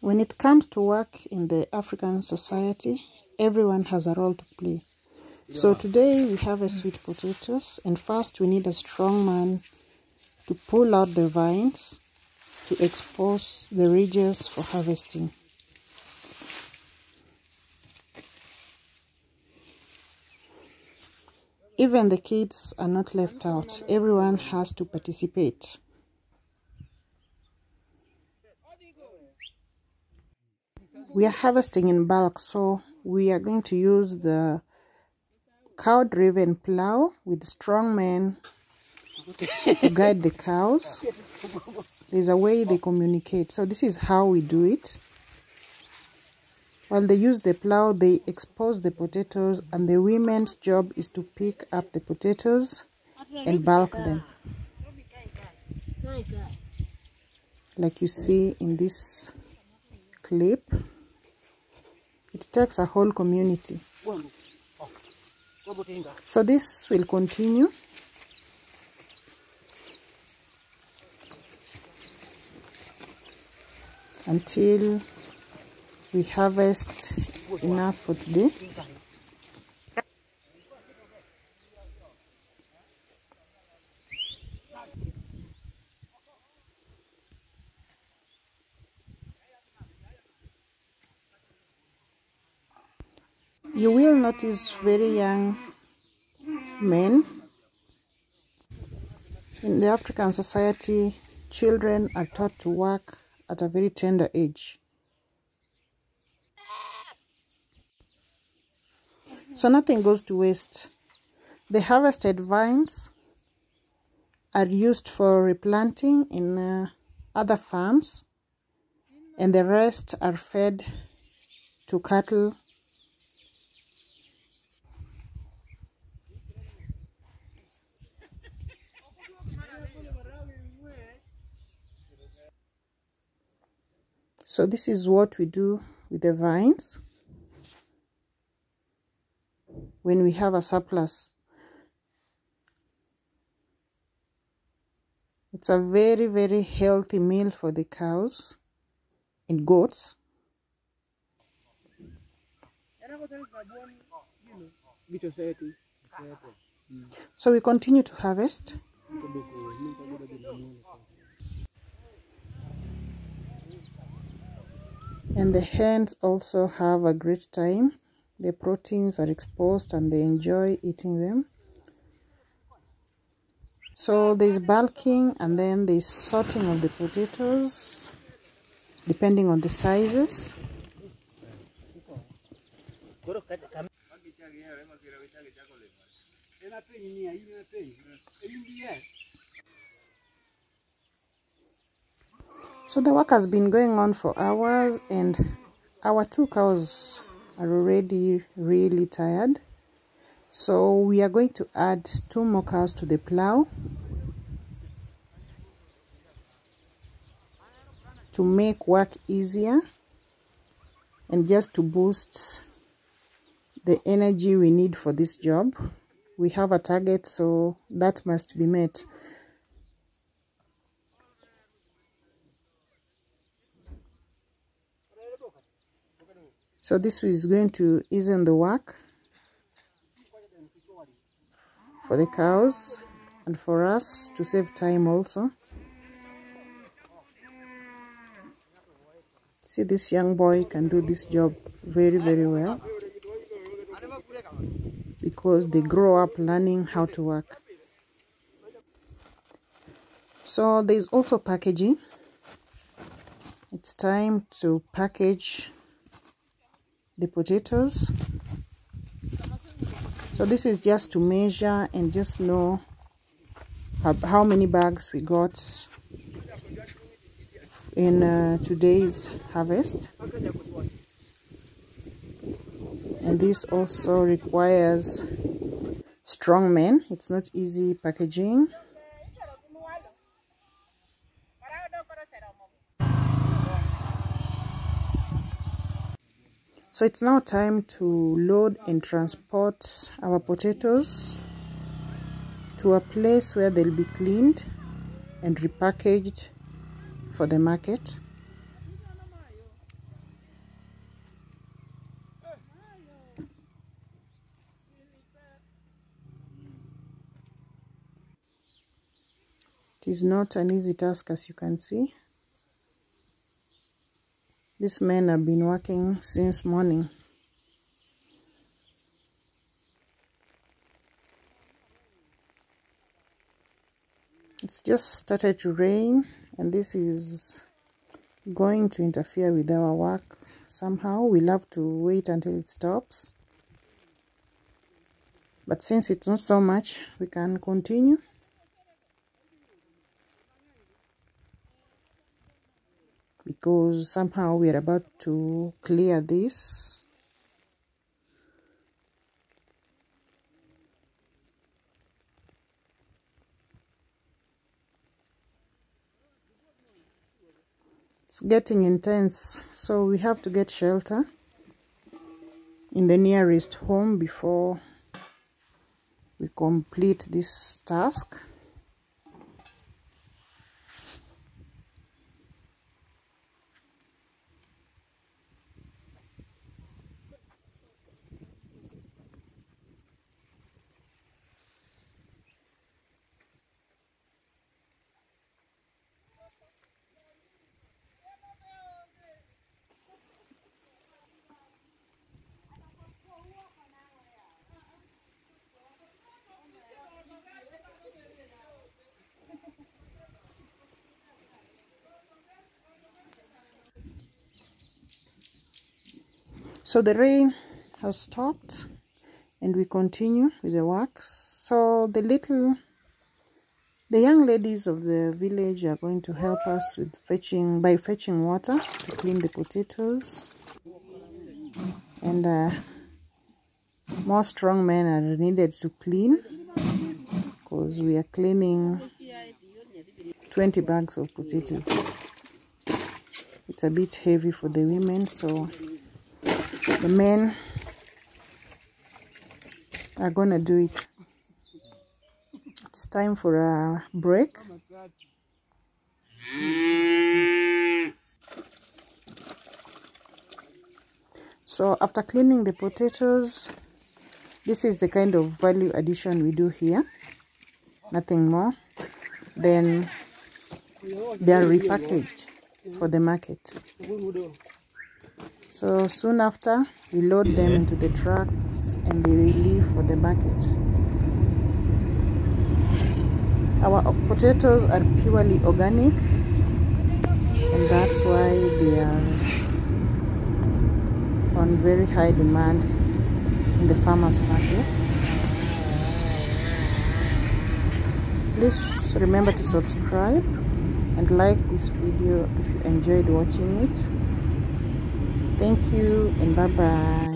When it comes to work in the African society, everyone has a role to play. So today we have a sweet potatoes, and first we need a strong man to pull out the vines to expose the ridges for harvesting. Even the kids are not left out. Everyone has to participate. We are harvesting in bulk, so we are going to use the cow-driven plow with strong men to guide the cows. There's a way they communicate. So this is how we do it. While they use the plow, they expose the potatoes, and the women's job is to pick up the potatoes and bulk them. Like you see in this clip, it takes a whole community. So this will continue until we harvest enough for today. You will notice very young men. In the African society, children are taught to work at a very tender age. So nothing goes to waste. The harvested vines are used for replanting in other farms, and the rest are fed to cattle. So this is what we do with the vines when we have a surplus. It's a very, very healthy meal for the cows and goats. So we continue to harvest. And the hens also have a great time. The proteins are exposed and they enjoy eating them. So there's bulking, and then there's sorting of the potatoes depending on the sizes. So the work has been going on for hours, and our two cows are already really tired. So we are going to add 2 more cows to the plow to make work easier and just to boost the energy we need for this job. We have a target, so that must be met. So this is going to ease the work for the cows and for us to save time also. See, this young boy can do this job very, very well because they grow up learning how to work. So there's also packaging. It's time to package the potatoes. So this is just to measure and just know how many bags we got in today's harvest. And this also requires strong men. It's not easy packaging. So it's now time to load and transport our potatoes to a place where they'll be cleaned and repackaged for the market. It is not an easy task, as you can see. These men have been working since morning. It's just started to rain, and this is going to interfere with our work somehow. We'll have to wait until it stops. But since it's not so much, we can continue. Because somehow we are about to clear this. It's getting intense, so we have to get shelter in the nearest home before we complete this task. So the rain has stopped and we continue with the works. So the young ladies of the village are going to help us with fetching water to clean the potatoes, and more strong men are needed to clean, because we are cleaning 20 bags of potatoes. It's a bit heavy for the women, so the men are gonna do it. It's time for a break. So after cleaning the potatoes, this is the kind of value addition we do here, nothing more. Then they are repackaged for the market. So soon after, we load them into the trucks and they leave for the market. Our potatoes are purely organic, and that's why they are on very high demand in the farmers market. Please remember to subscribe and like this video if you enjoyed watching it. Thank you and bye bye.